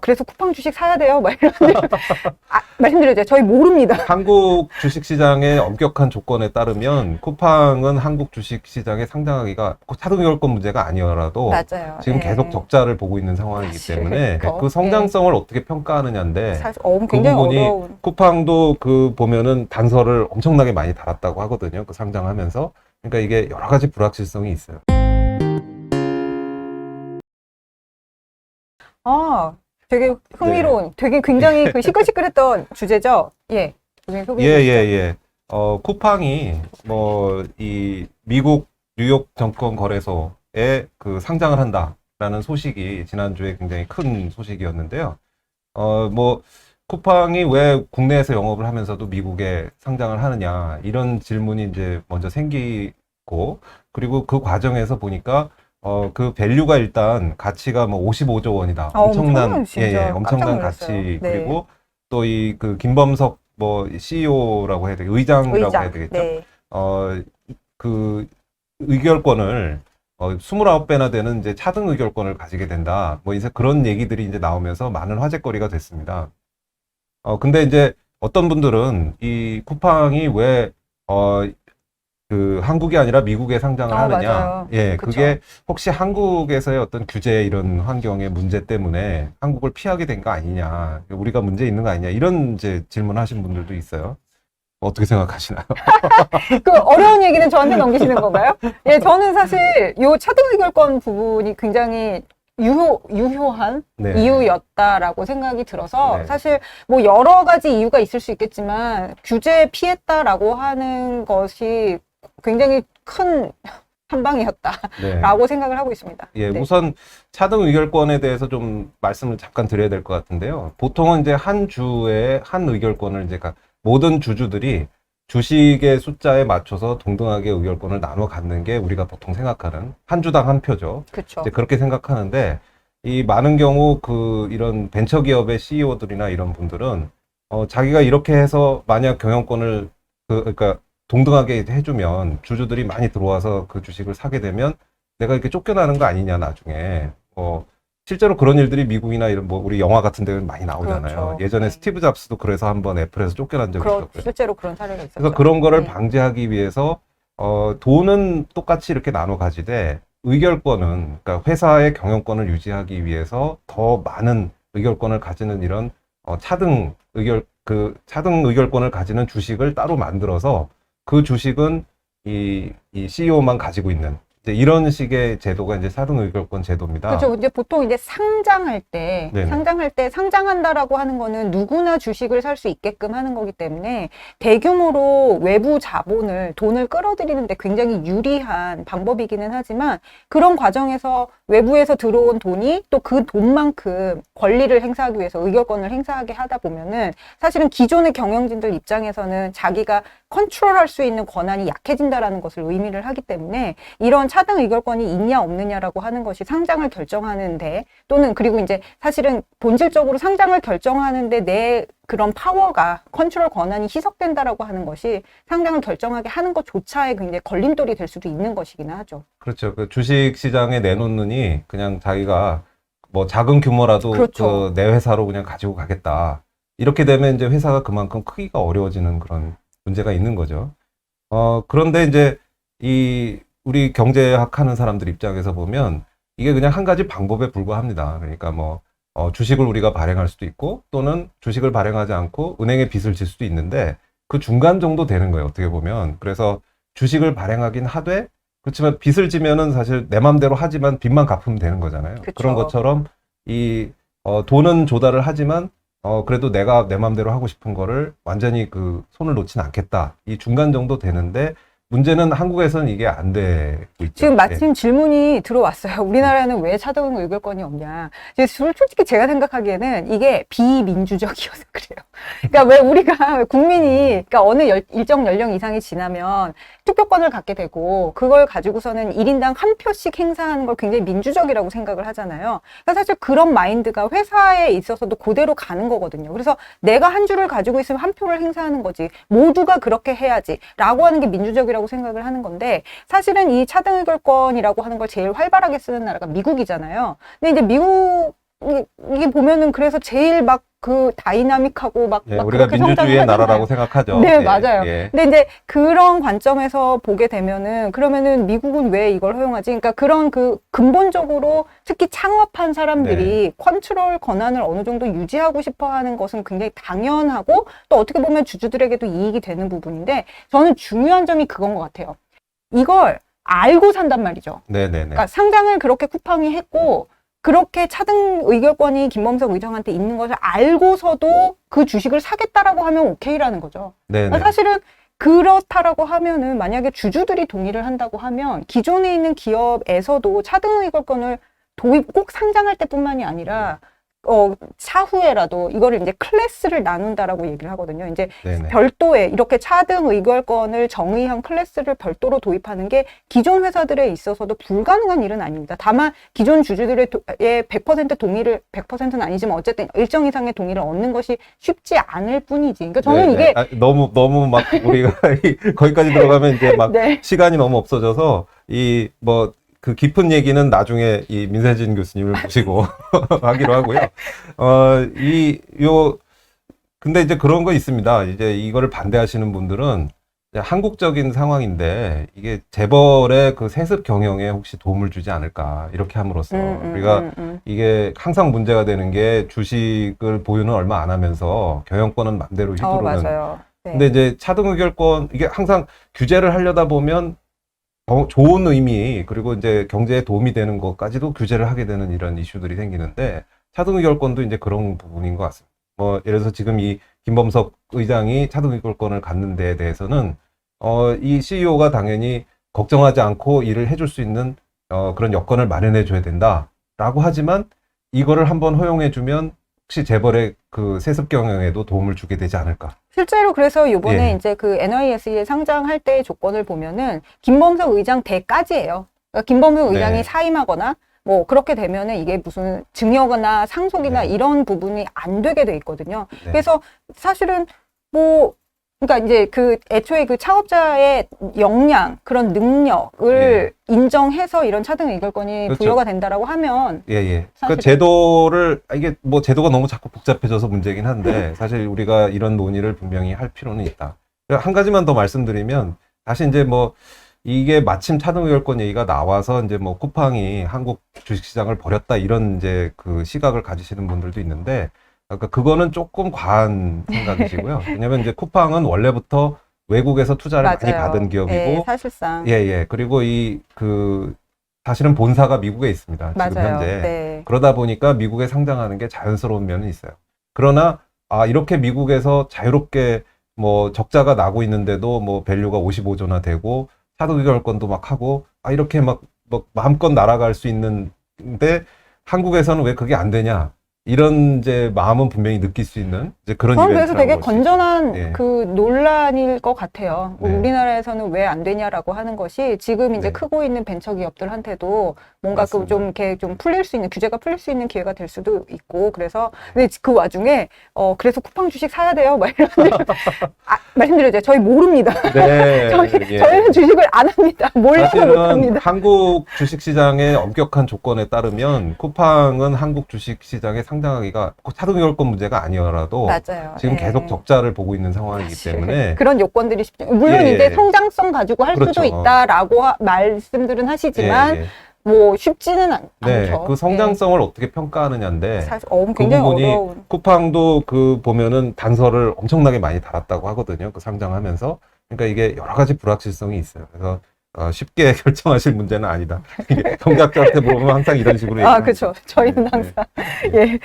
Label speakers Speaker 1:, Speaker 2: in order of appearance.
Speaker 1: 그래서 쿠팡 주식 사야 돼요. 막 이런 말씀드렸죠. 저희 모릅니다.
Speaker 2: 한국 주식시장의 엄격한 조건에 따르면 쿠팡은 한국 주식시장에 상장하기가 차등유월권 문제가 아니어라도
Speaker 1: 맞아요.
Speaker 2: 지금
Speaker 1: 예.
Speaker 2: 계속 적자를 보고 있는 상황이기
Speaker 1: 사실
Speaker 2: 때문에 그 성장성을 어떻게 평가하느냐인데
Speaker 1: 사실
Speaker 2: 그
Speaker 1: 굉장히
Speaker 2: 부분이
Speaker 1: 어려운.
Speaker 2: 쿠팡도 그 보면은 단서를 엄청나게 많이 달았다고 하거든요. 그 상장하면서. 그러니까 이게 여러 가지 불확실성이 있어요.
Speaker 1: 되게 흥미로운, 되게 굉장히 그 시끌시끌했던 주제죠. 예.
Speaker 2: 예. 쿠팡이 이 미국 뉴욕 증권 거래소에 그 상장을 한다라는 소식이 지난주에 굉장히 큰 소식이었는데요. 쿠팡이 왜 국내에서 영업을 하면서도 미국에 상장을 하느냐 이런 질문이 이제 먼저 생기고, 그리고 그 과정에서 보니까 그 밸류가 일단 가치가 55조 원이다. 엄청난 엄청난 가치.
Speaker 1: 네.
Speaker 2: 그리고 또 이 그 김범석 CEO라고 해야 되겠, 의장이라고 해야 되겠죠.
Speaker 1: 네.
Speaker 2: 그 의결권을 29배나 되는 이제 차등 의결권을 가지게 된다. 이제 그런 얘기들이 이제 나오면서 많은 화제거리가 됐습니다. 근데 이제 어떤 분들은 이 쿠팡이 왜 그 한국이 아니라 미국에 상장을 하느냐.
Speaker 1: 맞아요.
Speaker 2: 예,
Speaker 1: 그쵸.
Speaker 2: 그게 혹시 한국에서의 어떤 규제 이런 환경의 문제 때문에 한국을 피하게 된 거 아니냐. 우리가 문제 있는 거 아니냐. 이런 이제 질문하신 분들도 있어요. 어떻게 생각하시나요?
Speaker 1: 그 어려운 얘기는 저한테 넘기시는 건가요? 예, 저는 사실 요 차등 의결권 부분이 굉장히 유효한
Speaker 2: 네.
Speaker 1: 이유였다라고 생각이 들어서
Speaker 2: 네.
Speaker 1: 사실 여러 가지 이유가 있을 수 있겠지만 규제에 피했다라고 하는 것이 굉장히 큰 한방이었다라고
Speaker 2: 네.
Speaker 1: 생각을 하고 있습니다.
Speaker 2: 예,
Speaker 1: 네.
Speaker 2: 우선 차등 의결권에 대해서 좀 말씀을 잠깐 드려야 될 것 같은데요. 보통은 이제 한 주에 한 의결권을 이제 모든 주주들이 주식의 숫자에 맞춰서 동등하게 의결권을 나눠 갖는 게 우리가 보통 생각하는 한 주당 한 표죠.
Speaker 1: 그렇죠.
Speaker 2: 이제 그렇게 생각하는데 이 많은 경우 그 이런 벤처기업의 CEO들이나 이런 분들은 자기가 이렇게 해서 만약 경영권을 그러니까 동등하게 해주면 주주들이 많이 들어와서 그 주식을 사게 되면 내가 이렇게 쫓겨나는 거 아니냐 나중에. 실제로 그런 일들이 미국이나 이런 우리 영화 같은 데는 많이 나오잖아요.
Speaker 1: 그렇죠.
Speaker 2: 예전에
Speaker 1: 네.
Speaker 2: 스티브 잡스도 그래서 한번 애플에서 쫓겨난 적이 있었고요.
Speaker 1: 실제로 그런 사례가 있었죠.
Speaker 2: 그래서 그런 거를
Speaker 1: 네.
Speaker 2: 방지하기 위해서 돈은 똑같이 이렇게 나눠 가지되 의결권은, 그러니까 회사의 경영권을 유지하기 위해서 더 많은 의결권을 가지는 이런 차등 의결권을 가지는 주식을 따로 만들어서 그 주식은 이 CEO만 가지고 있는 이제 이런 식의 제도가 이제 차등 의결권 제도입니다.
Speaker 1: 그렇죠. 이제 보통 이제 상장할 때 상장한다라고 하는 거는 누구나 주식을 살 수 있게끔 하는 거기 때문에 대규모로 외부 자본을 돈을 끌어들이는데 굉장히 유리한 방법이기는 하지만 그런 과정에서 외부에서 들어온 돈이 또 그 돈만큼 권리를 행사하기 위해서 의결권을 행사하게 하다 보면은 사실은 기존의 경영진들 입장에서는 자기가 컨트롤할 수 있는 권한이 약해진다라는 것을 의미를 하기 때문에 이런 차등 의결권이 있냐 없느냐라고 하는 것이 상장을 결정하는데 또는 그리고 이제 사실은 본질적으로 상장을 결정하는데 내 그런 파워가 컨트롤 권한이 희석된다라고 하는 것이 상장을 결정하게 하는 것조차에 굉장히 걸림돌이 될 수도 있는 것이긴 하죠.
Speaker 2: 그렇죠. 그 주식 시장에 내놓느니 그냥 자기가 작은 규모라도
Speaker 1: 그렇죠.
Speaker 2: 내 회사로 그냥 가지고 가겠다. 이렇게 되면 이제 회사가 그만큼 크기가 어려워지는 그런 문제가 있는 거죠. 그런데 이제 우리 경제학 하는 사람들 입장에서 보면 이게 그냥 한 가지 방법에 불과합니다. 그러니까 주식을 우리가 발행할 수도 있고 또는 주식을 발행하지 않고 은행에 빚을 질 수도 있는데 그 중간 정도 되는 거예요. 어떻게 보면. 그래서 주식을 발행하긴 하되 그렇지만 빚을 지면은 사실 내 맘대로 하지만 빚만 갚으면 되는 거잖아요.
Speaker 1: 그쵸.
Speaker 2: 그런 것처럼 돈은 조달을 하지만 그래도 내가 내 맘대로 하고 싶은 거를 완전히 그 손을 놓진 않겠다. 이 중간 정도 되는데 문제는 한국에서는 이게 안 되고 있죠.
Speaker 1: 지금 마침 질문이 들어왔어요. 우리나라는 왜 차등 의결권이 없냐. 솔직히 제가 생각하기에는 이게 비민주적이어서 그래요. 그러니까 왜 우리가 국민이 그러니까 어느 일정 연령 이상이 지나면 투표권을 갖게 되고 그걸 가지고서는 1인당 한 표씩 행사하는 걸 굉장히 민주적이라고 생각을 하잖아요. 그러니까 사실 그런 마인드가 회사에 있어서도 그대로 가는 거거든요. 그래서 내가 한 주를 가지고 있으면 한 표를 행사하는 거지. 모두가 그렇게 해야지. 라고 하는 게 민주적이라고 생각을 하는 건데 사실은 이 차등 의결권이라고 하는 걸 제일 활발하게 쓰는 나라가 미국이잖아요. 근데 이제 미국 이게 보면은 그래서 제일 막 그 다이나믹하고 막
Speaker 2: 예, 우리가
Speaker 1: 그렇게
Speaker 2: 민주주의의
Speaker 1: 성장을
Speaker 2: 나라라고
Speaker 1: 하잖아요.
Speaker 2: 생각하죠.
Speaker 1: 네,
Speaker 2: 예,
Speaker 1: 맞아요.
Speaker 2: 예.
Speaker 1: 근데 이제 그런 관점에서 보게 되면은 그러면은 미국은 왜 이걸 허용하지? 그러니까 그런 그 근본적으로 특히 창업한 사람들이 컨트롤 권한을 어느 정도 유지하고 싶어 하는 것은 굉장히 당연하고 또 어떻게 보면 주주들에게도 이익이 되는 부분인데 저는 중요한 점이 그건 것 같아요. 이걸 알고 산단 말이죠.
Speaker 2: 네네네.
Speaker 1: 그러니까 상장을 그렇게 쿠팡이 했고 그렇게 차등 의결권이 김범석 의장한테 있는 것을 알고서도 그 주식을 사겠다라고 하면 오케이라는 거죠.
Speaker 2: 네네.
Speaker 1: 그러니까 사실은 그렇다라고 하면은 만약에 주주들이 동의를 한다고 하면 기존에 있는 기업에서도 차등 의결권을 도입 꼭 상장할 때뿐만이 아니라 차후에라도 이거를 이제 클래스를 나눈다라고 얘기를 하거든요. 이제
Speaker 2: 네네.
Speaker 1: 별도의 이렇게 차등 의결권을 정의한 클래스를 별도로 도입하는 게 기존 회사들에 있어서도 불가능한 일은 아닙니다. 다만 기존 주주들의 100% 동의를 100%는 아니지만 어쨌든 일정 이상의 동의를 얻는 것이 쉽지 않을 뿐이지. 그러니까 저는
Speaker 2: 네네.
Speaker 1: 이게
Speaker 2: 너무 막 우리가 거기까지 들어가면 이제 막
Speaker 1: 네.
Speaker 2: 시간이 너무 없어져서 그 깊은 얘기는 나중에 이 민세진 교수님을 모시고 하기로 하고요. 근데 이제 그런 거 있습니다. 이제 이거를 반대하시는 분들은 이제 한국적인 상황인데 이게 재벌의 그 세습 경영에 혹시 도움을 주지 않을까 이렇게 함으로써 우리가 이게 항상 문제가 되는 게 주식을 보유는 얼마 안 하면서 경영권은 맘대로 휘두르는.
Speaker 1: 맞아요. 네.
Speaker 2: 근데 이제 차등 의결권 이게 항상 규제를 하려다 보면 좋은 의미 그리고 이제 경제에 도움이 되는 것까지도 규제를 하게 되는 이런 이슈들이 생기는데 차등 의결권도 이제 그런 부분인 것 같습니다. 뭐 예를 들어서 지금 이 김범석 의장이 차등 의결권을 갖는 데에 대해서는 이 CEO가 당연히 걱정하지 않고 일을 해줄 수 있는 그런 여건을 마련해 줘야 된다라고 하지만 이거를 한번 허용해 주면 혹시 재벌의 그 세습 경영에도 도움을 주게 되지 않을까?
Speaker 1: 실제로 그래서 이번에
Speaker 2: 예.
Speaker 1: 이제 그 NYSE에 상장할 때의 조건을 보면은 김범석 의장 대까지예요. 그러니까 김범석
Speaker 2: 네.
Speaker 1: 의장이 사임하거나 뭐 그렇게 되면은 이게 무슨 증여거나 상속이나
Speaker 2: 네.
Speaker 1: 이런 부분이 안 되게 돼 있거든요.
Speaker 2: 네.
Speaker 1: 그래서 사실은 뭐 그러니까 이제 그 애초에 그 창업자의 역량 그런 능력을 인정해서 이런 차등 의결권이
Speaker 2: 그렇죠.
Speaker 1: 부여가 된다라고 하면
Speaker 2: 예. 그
Speaker 1: 사실은-
Speaker 2: 제도를 이게 뭐 제도가 너무 자꾸 복잡해져서 문제긴 한데 사실 우리가 이런 논의를 분명히 할 필요는 있다. 한 가지만 더 말씀드리면 다시 이제 뭐 이게 마침 차등 의결권 얘기가 나와서 이제 뭐 쿠팡이 한국 주식시장을 버렸다 이런 이제 그 시각을 가지시는 분들도 있는데 그러니까 그거는 조금 과한 생각이시고요. 왜냐면 이제 쿠팡은 원래부터 외국에서 투자를 많이
Speaker 1: 맞아요.
Speaker 2: 받은 기업이고
Speaker 1: 네, 사실상
Speaker 2: 예. 그리고 사실은 본사가 미국에 있습니다. 지금
Speaker 1: 맞아요.
Speaker 2: 현재.
Speaker 1: 네.
Speaker 2: 그러다 보니까 미국에 상장하는 게 자연스러운 면은 있어요. 그러나 이렇게 미국에서 자유롭게 뭐 적자가 나고 있는데도 뭐 밸류가 55조나 되고 차등 의결권도 막 하고 이렇게 막 마음껏 날아갈 수 있는데 한국에서는 왜 그게 안 되냐? 이런 이제 마음은 분명히 느낄 수 있는 이제 그런
Speaker 1: 저는 그래서
Speaker 2: 이벤트라고
Speaker 1: 되게
Speaker 2: 볼수 있죠.
Speaker 1: 건전한
Speaker 2: 예.
Speaker 1: 그 논란일 것 같아요.
Speaker 2: 네.
Speaker 1: 우리나라에서는 왜 안 되냐라고 하는 것이 지금 이제
Speaker 2: 네.
Speaker 1: 크고 있는 벤처 기업들한테도 뭔가
Speaker 2: 맞습니다.
Speaker 1: 좀 이렇게 좀 풀릴 수 있는 규제가 풀릴 수 있는 기회가 될 수도 있고 그래서 근데 그 와중에 그래서 쿠팡 주식 사야 돼요. 막 이런 말씀드렸죠. 저희 모릅니다.
Speaker 2: 네.
Speaker 1: 저희는 주식을 안 합니다. 몰라서 못
Speaker 2: 사실은
Speaker 1: 합니다.
Speaker 2: 한국 주식시장의 엄격한 조건에 따르면 쿠팡은 한국 주식시장에 상장하기가 차등 의결권 문제가 아니어라도
Speaker 1: 맞아요.
Speaker 2: 지금
Speaker 1: 예.
Speaker 2: 계속 적자를 보고 있는 상황이기
Speaker 1: 사실
Speaker 2: 때문에
Speaker 1: 그런 요건들이 쉽지 물론
Speaker 2: 예.
Speaker 1: 이제 성장성 가지고 할
Speaker 2: 그렇죠.
Speaker 1: 수도 있다라고 말씀들은 하시지만
Speaker 2: 예.
Speaker 1: 뭐 쉽지는
Speaker 2: 네,
Speaker 1: 않죠.
Speaker 2: 그 성장성을 어떻게 평가하느냐인데
Speaker 1: 예. 사실 굉장히
Speaker 2: 부분이
Speaker 1: 어려운.
Speaker 2: 쿠팡도 보면은 단서를 엄청나게 많이 달았다고 하거든요. 그 상장하면서. 그러니까 이게 여러 가지 불확실성이 있어요. 그래서 쉽게 결정하실 문제는 아니다. 이게 경제학자한테 물어보면 항상 이런 식으로 얘기합니다.
Speaker 1: 그렇죠. 저희는 항상
Speaker 2: 예.
Speaker 1: 예.